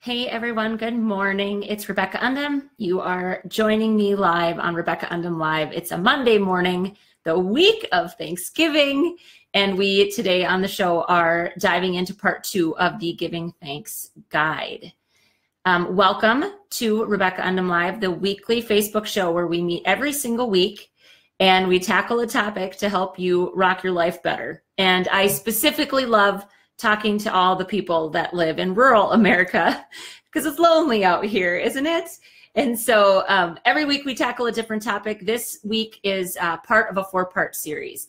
Hey everyone, good morning. It's Rebecca Undum. You are joining me live on Rebecca Undum Live. It's a Monday morning, the week of Thanksgiving, and we today on the show are diving into part 2 of the Giving Thanks Guide. Welcome to Rebecca Undum Live, the weekly Facebook show where we meet every single week and we tackle a topic to help you rock your life better. And I specifically love talking to all the people that live in rural America because it's lonely out here, isn't it? And so every week we tackle a different topic. This week is part of a 4-part series.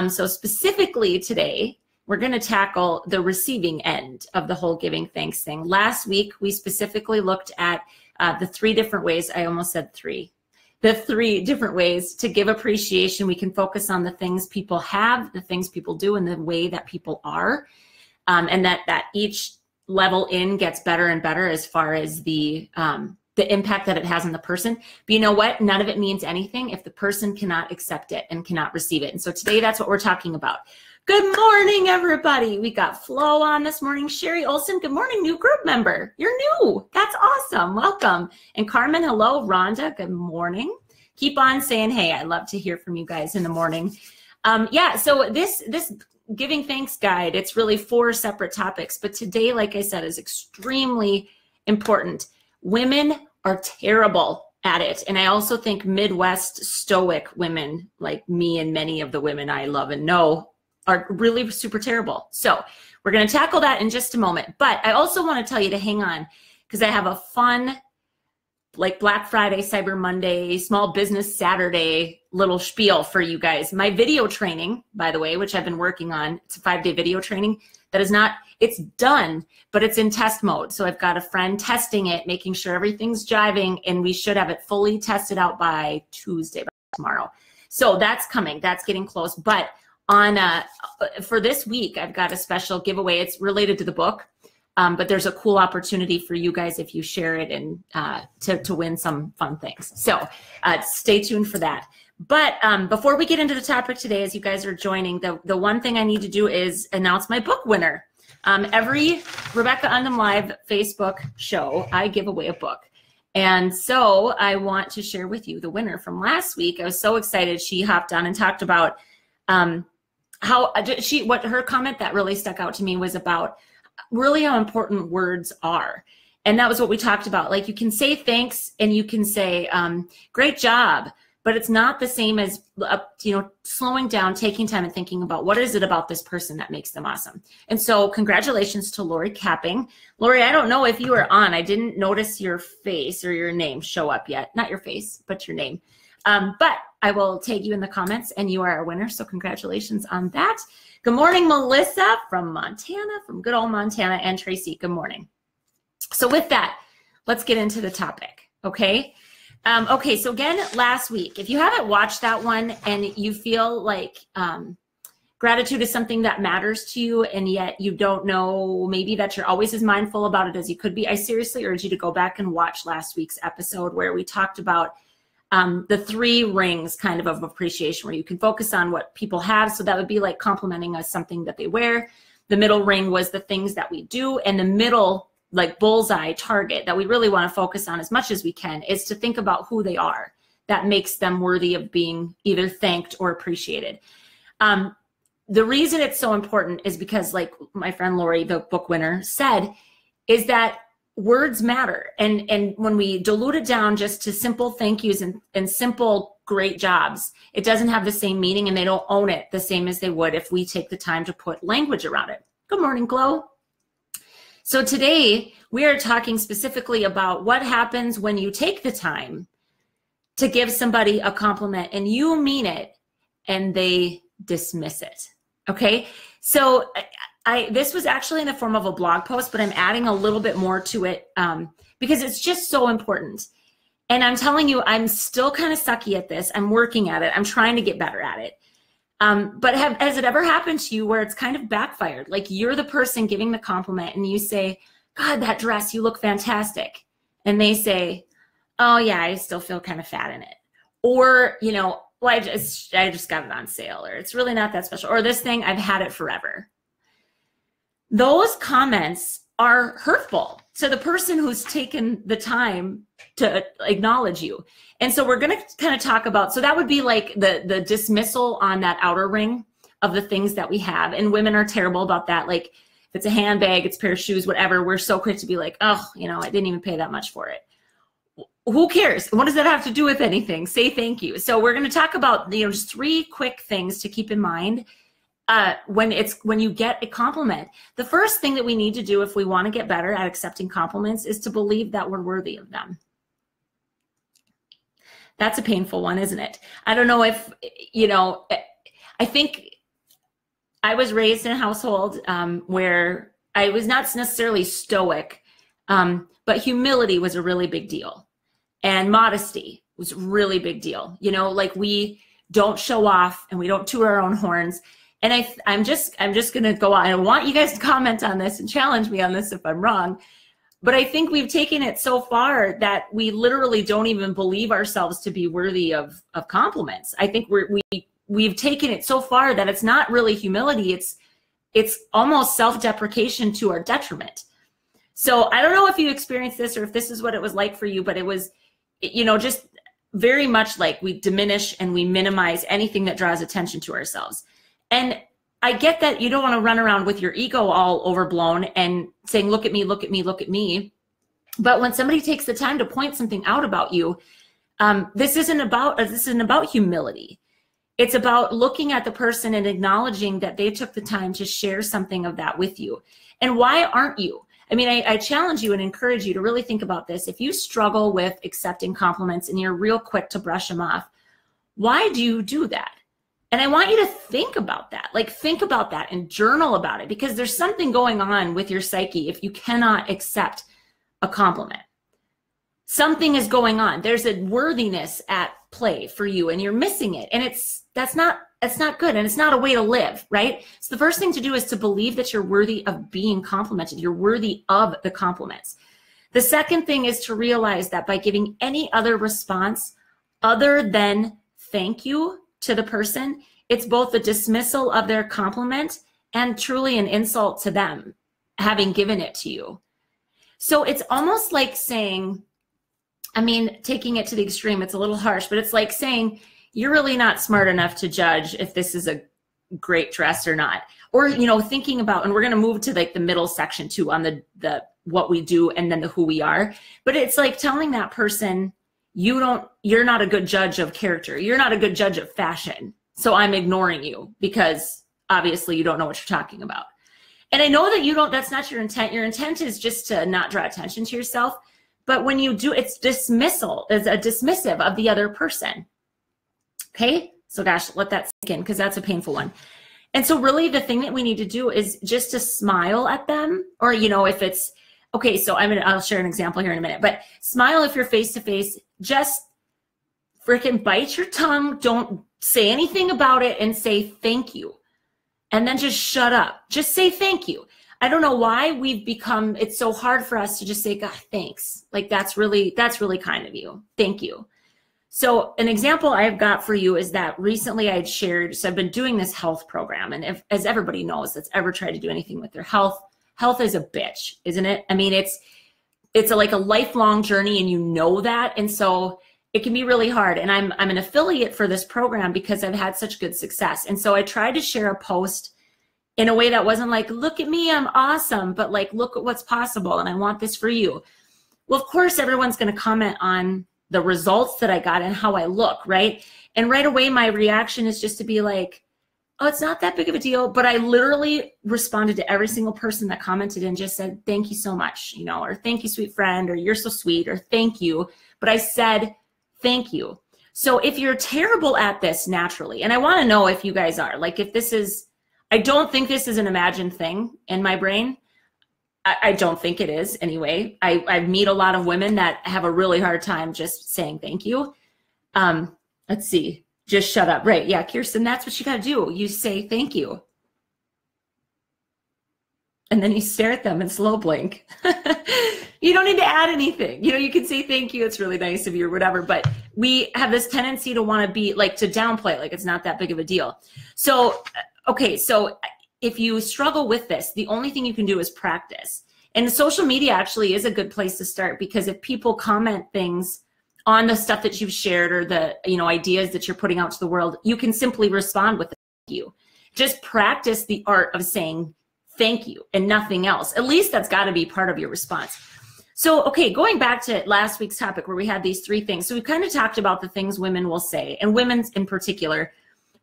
So specifically today, we're going to tackle the receiving end of the whole giving thanks thing. Last week, we specifically looked at the 3 different ways. I almost said 3. The 3 different ways to give appreciation. We can focus on the things people have, the things people do, and the way that people are. And that each level in gets better and better as far as the impact that it has on the person. But you know what? None of it means anything if the person cannot accept it and cannot receive it. And so today, that's what we're talking about. Good morning, everybody. We got Flo on this morning. Sherry Olson, good morning, new group member. You're new. That's awesome. Welcome. And Carmen, hello. Rhonda, good morning. Keep on saying hey. I love to hear from you guys in the morning. Yeah, so this Giving Thanks Guide, it's really 4 separate topics, but today, like I said, is extremely important. Women are terrible at it, and I also think Midwest stoic women like me and many of the women I love and know are really super terrible. So we're going to tackle that in just a moment, but I also want to tell you to hang on because I have a fun like Black Friday, Cyber Monday, Small Business Saturday little spiel for you guys. My video training, by the way, which I've been working on, it's a 5-day video training that is not, it's done, but it's in test mode. So I've got a friend testing it, making sure everything's jiving, and we should have it fully tested out by Tuesday, by tomorrow. So that's coming, that's getting close. But on for this week, I've got a special giveaway. It's related to the book. But there's a cool opportunity for you guys if you share it and to win some fun things. So stay tuned for that. But before we get into the topic today, as you guys are joining, the one thing I need to do is announce my book winner. Every Rebecca Undum Live Facebook show, I give away a book. And so I want to share with you the winner from last week. I was so excited. She hopped on and talked about what her comment that really stuck out to me was about really how important words are. And that was what we talked about. Like you can say thanks and you can say great job, but it's not the same as slowing down, taking time and thinking about what is it about this person that makes them awesome. And so congratulations to Lori Capping. Lori, I don't know if you are on. I didn't notice your face or your name show up yet. Not your face, but your name. But I will tag you in the comments and you are our winner. So congratulations on that. Good morning, Melissa from Montana, from good old Montana, and Tracy, good morning. So with that, let's get into the topic, okay? Okay, so again, last week, if you haven't watched that one and you feel like gratitude is something that matters to you and yet you don't know maybe that you're always as mindful about it as you could be, I seriously urge you to go back and watch last week's episode where we talked about the 3 rings kind of appreciation where you can focus on what people have. So that would be like complimenting us something that they wear. The middle ring was the things that we do. And the middle like bullseye target that we really want to focus on as much as we can is to think about who they are. That makes them worthy of being either thanked or appreciated. The reason it's so important is because like my friend Lori, the book winner, said, is that words matter. And when we dilute it down just to simple thank yous and simple great jobs, it doesn't have the same meaning and they don't own it the same as they would if we take the time to put language around it. Good morning, Glow. So today we are talking specifically about what happens when you take the time to give somebody a compliment and you mean it and they dismiss it. Okay. So this was actually in the form of a blog post, but I'm adding a little bit more to it because it's just so important. And I'm telling you, I'm still kind of sucky at this. I'm working at it. I'm trying to get better at it. But has it ever happened to you where it's kind of backfired? Like you're the person giving the compliment and you say, God, that dress, you look fantastic. And they say, oh yeah, I still feel kind of fat in it. Or, well, I just got it on sale, or it's really not that special, or this thing, I've had it forever. Those comments are hurtful. to the person who's taken the time to acknowledge you. And so we're going to kind of talk about, so that would be like the dismissal on that outer ring of the things that we have. And women are terrible about that. Like if it's a handbag, it's a pair of shoes, whatever, we're so quick to be like, oh, you know, I didn't even pay that much for it. Who cares? What does that have to do with anything? Say thank you. So we're going to talk about, you know, just 3 quick things to keep in mind when you get a compliment. The first thing that we need to do if we want to get better at accepting compliments is to believe that we're worthy of them. That's a painful one, isn't it? I don't know if, you know, I think I was raised in a household where I was not necessarily stoic, but humility was a really big deal. And modesty was a really big deal. You know, like we don't show off and we don't toot our own horns. And I'm just going to go on. I want you guys to comment on this and challenge me on this if I'm wrong. But I think we've taken it so far that we literally don't even believe ourselves to be worthy of compliments. I think we've taken it so far that it's not really humility. It's almost self-deprecation to our detriment. So I don't know if you experienced this or if this is what it was like for you, but it was, you know, just very much like we diminish and we minimize anything that draws attention to ourselves. And I get that you don't want to run around with your ego all overblown and saying, look at me, look at me, look at me. But when somebody takes the time to point something out about you, this isn't about humility. It's about looking at the person and acknowledging that they took the time to share something of that with you. And why aren't you? I mean, I challenge you and encourage you to really think about this. If you struggle with accepting compliments and you're real quick to brush them off, why do you do that? And I want you to think about that, like think about that and journal about it, because there's something going on with your psyche if you cannot accept a compliment. Something is going on. There's a worthiness at play for you and you're missing it. And that's not good. And it's not a way to live, right? So the first thing to do is to believe that you're worthy of being complimented. You're worthy of the compliments. The second thing is to realize that by giving any other response other than thank you to the person, it's both a dismissal of their compliment and truly an insult to them having given it to you. So it's almost like saying, I mean, taking it to the extreme, it's a little harsh, but it's like saying, you're really not smart enough to judge if this is a great dress or not. Or, you know, thinking about, and we're going to move to like the middle section too on the what we do and then the who we are. But it's like telling that person, you're not a good judge of character. You're not a good judge of fashion. So I'm ignoring you because obviously you don't know what you're talking about. And I know that that's not your intent. Your intent is just to not draw attention to yourself. But when you do, it's dismissal, it's a dismissive of the other person. Okay. So gosh, let that sink in because that's a painful one. And so really the thing that we need to do is just to smile at them, or, you know, if it's, okay, so I'll share an example here in a minute, but smile if you're face to face. Just freaking bite your tongue. Don't say anything about it and say thank you. And then just shut up. Just say thank you. I don't know why it's so hard for us to just say, God, thanks. Like that's really kind of you. Thank you. So an example I've got for you is that recently I'd shared, so I've been doing this health program. And as everybody knows that's ever tried to do anything with their health is a bitch, isn't it? I mean, it's like a lifelong journey and you know that. And so it can be really hard. And I'm an affiliate for this program because I've had such good success. And so I tried to share a post in a way that wasn't like, look at me, I'm awesome, but like, look at what's possible. And I want this for you. Well, of course, everyone's going to comment on the results that I got and how I look, right? And right away, my reaction is just to be like, oh, it's not that big of a deal. But I literally responded to every single person that commented and just said, thank you so much, you know, or thank you, sweet friend, or you're so sweet, or thank you. But I said, thank you. So if you're terrible at this naturally, and I want to know if you guys are, like if this is, I don't think this is an imagined thing in my brain. I don't think it is anyway. I meet a lot of women that have a really hard time just saying thank you. Let's see. Just shut up. Right. Yeah, Kirsten, that's what you got to do. You say thank you. And then you stare at them and slow blink. You don't need to add anything. You know, you can say thank you. It's really nice of you or whatever. But we have this tendency to want to be like, to downplay it, like it's not that big of a deal. So, okay. So if you struggle with this, the only thing you can do is practice. And social media actually is a good place to start, because if people comment things on the stuff that you've shared or the ideas that you're putting out to the world, you can simply respond with thank you. Just practice the art of saying thank you and nothing else. At least that's got to be part of your response. So, okay, going back to last week's topic where we had these 3 things. So we kind of talked about the things women will say, and women in particular,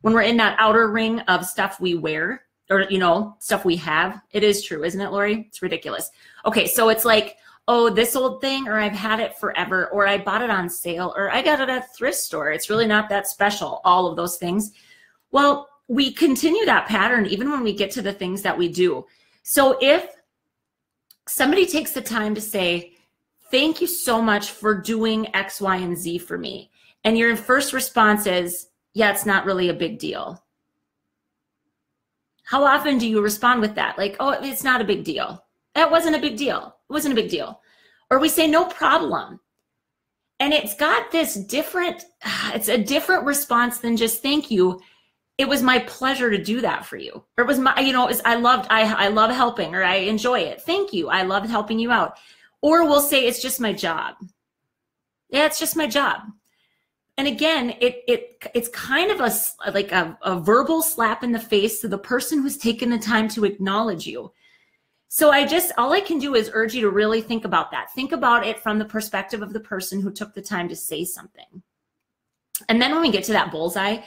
when we're in that outer ring of stuff we wear or, stuff we have. It is true, isn't it, Lori? It's ridiculous. Okay, so it's like, oh, this old thing, or I've had it forever, or I bought it on sale, or I got it at a thrift store. It's really not that special, all of those things. Well, we continue that pattern even when we get to the things that we do. So if somebody takes the time to say, thank you so much for doing X, Y, and Z for me, and your first response is, yeah, it's not really a big deal. How often do you respond with that? Like, oh, it's not a big deal. That wasn't a big deal. It wasn't a big deal. Or we say, no problem. And it's got this different, it's a different response than just thank you. It was my pleasure to do that for you. Or it was my, I love helping, or I enjoy it. Thank you. I loved helping you out. Or we'll say, it's just my job. Yeah, it's just my job. And again, it's kind of a verbal slap in the face to the person who's taken the time to acknowledge you. So all I can do is urge you to really think about that. Think about it from the perspective of the person who took the time to say something. And then when we get to that bullseye,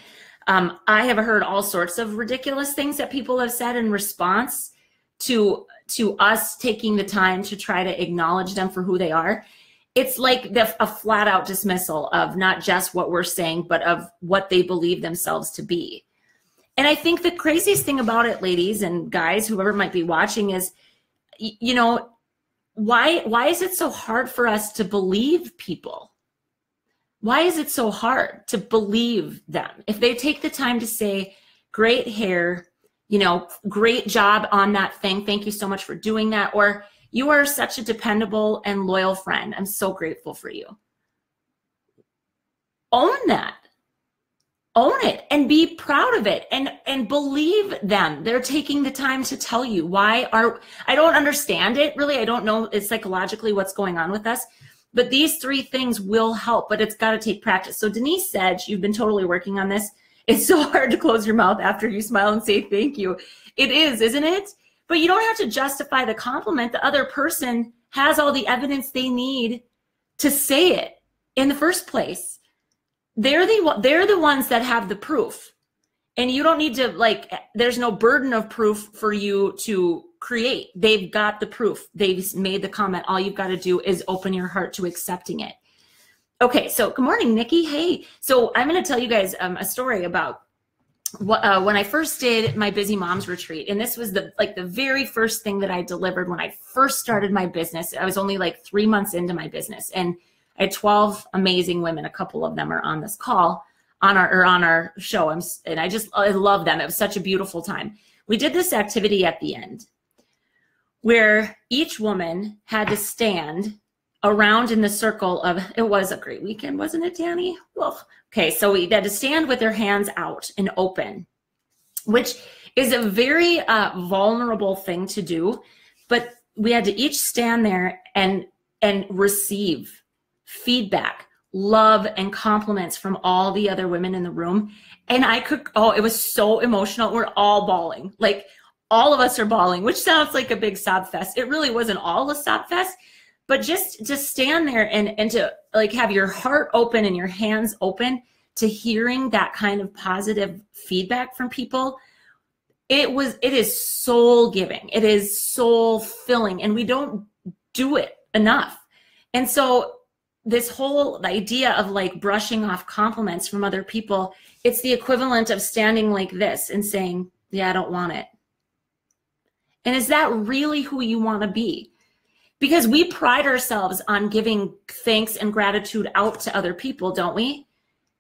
I have heard all sorts of ridiculous things that people have said in response to us taking the time to try to acknowledge them for who they are. It's like a flat out dismissal of not just what we're saying, but of what they believe themselves to be. And I think the craziest thing about it, ladies and guys, whoever might be watching, is, why is it so hard for us to believe people? Why is it so hard to believe them? If they take the time to say, great hair, great job on that thing, thank you so much for doing that, or you are such a dependable and loyal friend, I'm so grateful for you. Own that. Own it and be proud of it, and believe them. They're taking the time to tell you I don't understand it really. I don't know psychologically what's going on with us, but these 3 things will help, but it's got to take practice. So Denise said, you've been totally working on this. It's so hard to close your mouth after you smile and say thank you. It is, isn't it? But you don't have to justify the compliment. The other person has all the evidence they need to say it in the first place. They're the ones that have the proof. And you don't need to, there's no burden of proof for you to create. They've got the proof. They've made the comment. All you've got to do is open your heart to accepting it. Okay, so good morning, Nikki. Hey, so I'm going to tell you guys a story about when I first did my Busy Moms retreat, and this was the very first thing that I delivered when I first started my business. I was only 3 months into my business, and I had 12 amazing women. A couple of them are on this call on our show, and I love them. It was such a beautiful time. We did this activity at the end where each woman had to stand around in the circle of, it was a great weekend, wasn't it, Danny? Well, okay, so we had to stand with their hands out and open, which is a very vulnerable thing to do, but we had to each stand there and receive feedback, love, and compliments from all the other women in the room. And it was so emotional. We're all bawling. All of us are bawling, which sounds like a big sob fest. It really wasn't all a sob fest. But just to stand there and to have your heart open and your hands open to hearing that kind of positive feedback from people, it is soul giving. It is soul filling, and we don't do it enough. And so this whole idea of brushing off compliments from other people, it's the equivalent of standing like this and saying, yeah, I don't want it. And is that really who you want to be? Because we pride ourselves on giving thanks and gratitude out to other people, don't we?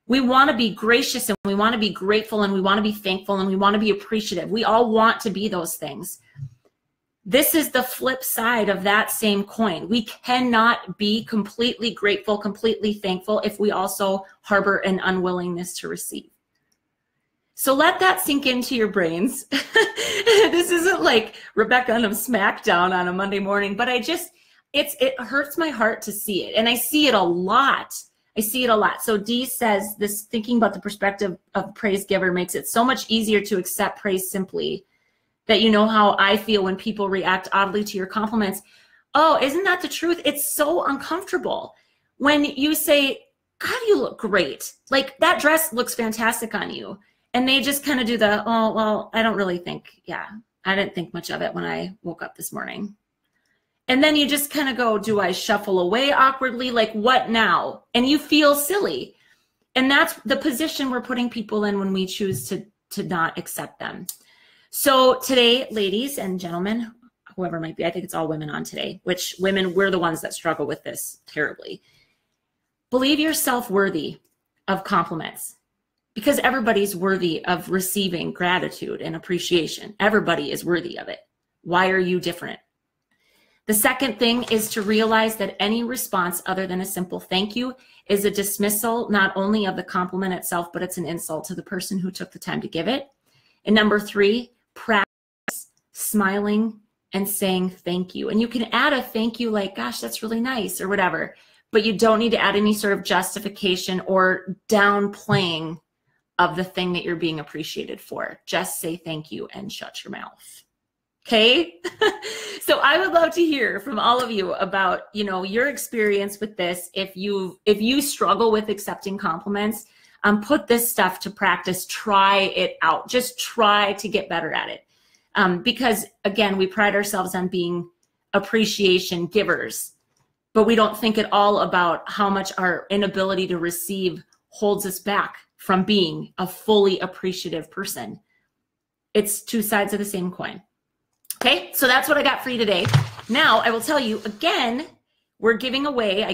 We want to be gracious, and we want to be grateful, and we want to be thankful, and we want to be appreciative. We all want to be those things. This is the flip side of that same coin. We cannot be completely grateful, completely thankful if we also harbor an unwillingness to receive. So let that sink into your brains. This isn't like Rebecca Undum Smackdown on a Monday morning, but it hurts my heart to see it. And I see it a lot. So Dee says this, thinking about the perspective of praise giver makes it so much easier to accept praise simply, that you know how I feel when people react oddly to your compliments. Oh, isn't that the truth? It's so uncomfortable when you say, God, you look great. Like, that dress looks fantastic on you. And they just kind of do the, oh, well, I don't really think, I didn't think much of it when I woke up this morning. And then you just kind of go, do I shuffle away awkwardly? Like, what now? And you feel silly. And that's the position we're putting people in when we choose to not accept them. So today, ladies and gentlemen, whoever might be, I think it's all women on today, which women, we're the ones that struggle with this terribly. Believe yourself worthy of compliments, because everybody's worthy of receiving gratitude and appreciation. Everybody is worthy of it. Why are you different? The second thing is to realize that any response other than a simple thank you is a dismissal, not only of the compliment itself, but it's an insult to the person who took the time to give it. And number 3, practice smiling and saying thank you. And you can add a thank you like, gosh, that's really nice, or whatever, but you don't need to add any sort of justification or downplaying of the thing that you're being appreciated for. Just say thank you and shut your mouth. Okay? So I would love to hear from all of you about, your experience with this. If you struggle with accepting compliments, put this stuff to practice. Try it out. Just try to get better at it. Because again, we pride ourselves on being appreciation givers, but we don't think at all about how much our inability to receive holds us back from being a fully appreciative person. It's two sides of the same coin. Okay, so that's what I got for you today. Now I will tell you again, I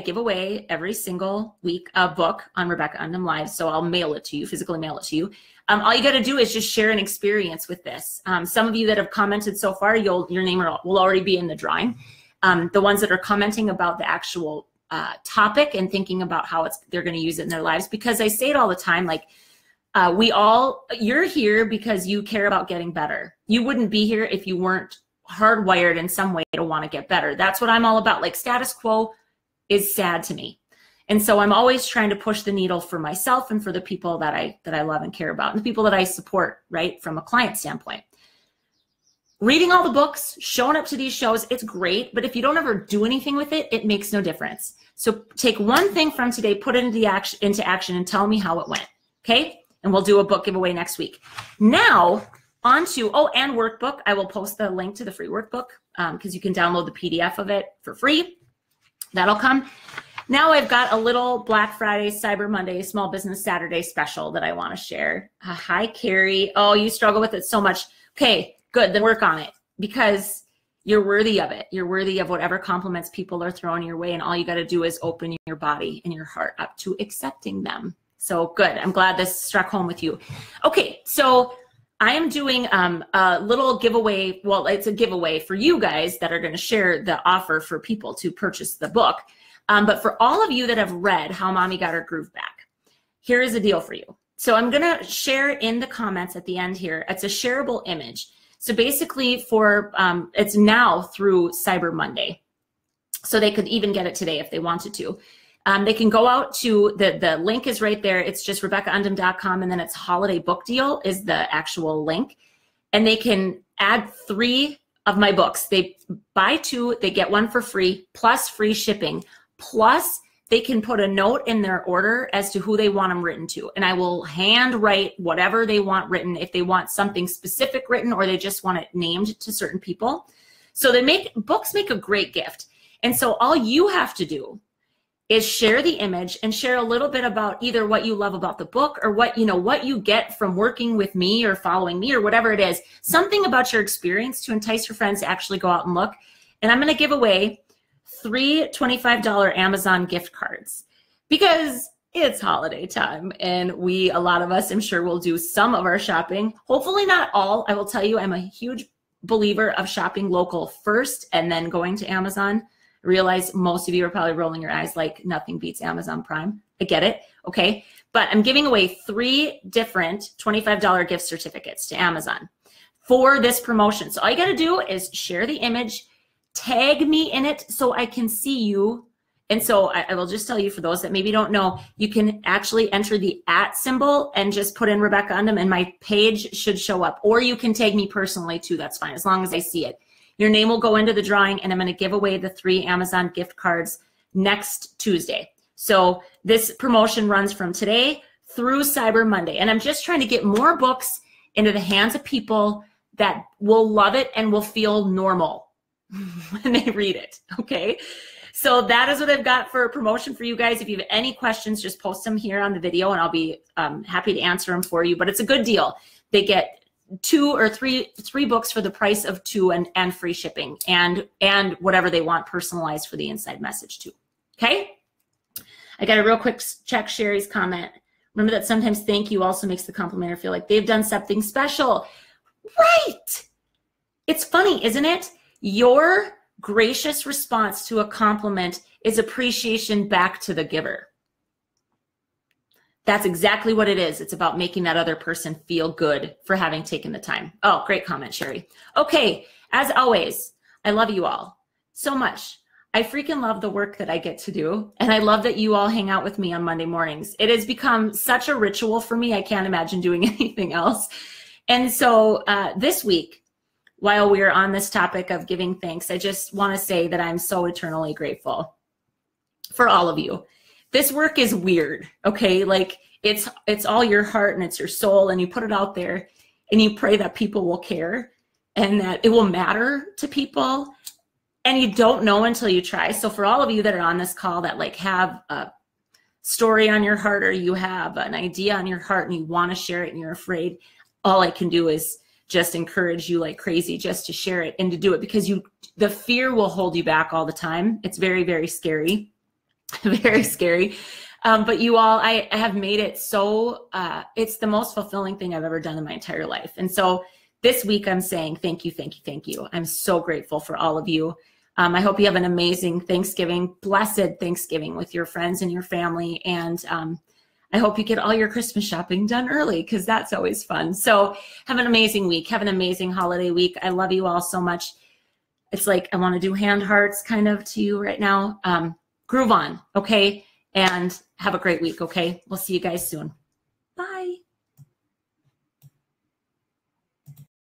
give away every single week a book on Rebecca Undum Live. So I'll mail it to you, physically mail it to you. All you got to do is just share an experience with this. Some of you that have commented so far, your name will already be in the drawing. The ones that are commenting about the actual topic and thinking about how they're going to use it in their lives, because I say it all the time, like you're here because you care about getting better. You wouldn't be here if you weren't hardwired in some way to want to get better. That's what I'm all about. Like, status quo is sad to me. And so I'm always trying to push the needle for myself and for the people that I love and care about, and the people that I support, right, from a client standpoint. Reading all the books, showing up to these shows, it's great, but if you don't ever do anything with it, it makes no difference. So take one thing from today, put it into action, and tell me how it went, okay? And we'll do a book giveaway next week. Now, on to, and workbook. I will post the link to the free workbook because you can download the PDF of it for free. That'll come. Now I've got a little Black Friday, Cyber Monday, Small Business Saturday special that I want to share. Hi, Carrie. Oh, you struggle with it so much. Okay, good. Then work on it, because you're worthy of it. You're worthy of whatever compliments people are throwing your way, and all you got to do is open your body and your heart up to accepting them. So good. I'm glad this struck home with you. Okay, so I am doing a little giveaway. Well, it's a giveaway for you guys that are going to share the offer for people to purchase the book. But for all of you that have read How Mommy Got Her Groove Back, here is a deal for you. So I'm going to share in the comments at the end here. It's a shareable image. So basically it's now through Cyber Monday. So they could even get it today if they wanted to. They can go out to, the link is right there. It's just RebeccaUndum.com, and then it's Holiday Book Deal is the actual link. And they can add 3 of my books. They buy 2, they get 1 for free, plus free shipping. Plus, they can put a note in their order as to who they want them written to. And I will hand write whatever they want written, if they want something specific written or they just want it named to certain people. So books make a great gift. And so all you have to do is share the image and share a little bit about either what you love about the book or what you get from working with me or following me or whatever it is. Something about your experience to entice your friends to actually go out and look. And I'm going to give away 3 $25 Amazon gift cards because it's holiday time, and a lot of us, I'm sure, will do some of our shopping. Hopefully not all. I will tell you, I'm a huge believer of shopping local first and then going to Amazon. realize most of you are probably rolling your eyes like nothing beats Amazon Prime. I get it. Okay. But I'm giving away 3 different $25 gift certificates to Amazon for this promotion. So all you got to do is share the image, tag me in it so I can see you. And so I will just tell you, for those that maybe don't know, you can actually enter the @ symbol and just put in Rebecca Undum and my page should show up. Or you can tag me personally too. That's fine, as long as I see it. Your name will go into the drawing, and I'm going to give away the 3 Amazon gift cards next Tuesday. So this promotion runs from today through Cyber Monday. And I'm just trying to get more books into the hands of people that will love it and will feel normal when they read it. Okay. So that is what I've got for a promotion for you guys. If you have any questions, just post them here on the video and I'll be happy to answer them for you. But it's a good deal. They get 2 or 3 books for the price of 2 and free shipping and whatever they want personalized for the inside message too. Okay. I got a real quick check Sherry's comment. Remember that sometimes thank you also makes the complimenter feel like they've done something special. Right. It's funny, isn't it? Your gracious response to a compliment is appreciation back to the giver. That's exactly what it is. It's about making that other person feel good for having taken the time. Oh, great comment, Sherry. Okay, as always, I love you all so much. I freaking love the work that I get to do. And I love that you all hang out with me on Monday mornings. It has become such a ritual for me. I can't imagine doing anything else. And so this week, while we're on this topic of giving thanks, I just want to say that I'm so eternally grateful for all of you. This work is weird, okay? Like it's all your heart and it's your soul, and you put it out there and you pray that people will care and that it will matter to people, and you don't know until you try. So for all of you that are on this call that like have a story on your heart, or you have an idea on your heart and you want to share it and you're afraid, all I can do is just encourage you like crazy just to share it and to do it, because the fear will hold you back all the time. It's very, very scary, very scary. But you all, I have made it so, it's the most fulfilling thing I've ever done in my entire life. And so this week I'm saying thank you, thank you, thank you. I'm so grateful for all of you. I hope you have an amazing Thanksgiving, blessed Thanksgiving with your friends and your family. And I hope you get all your Christmas shopping done early, because that's always fun. So have an amazing week. Have an amazing holiday week. I love you all so much. It's like I want to do hand hearts kind of to you right now. Groove on, okay? And have a great week, okay? We'll see you guys soon.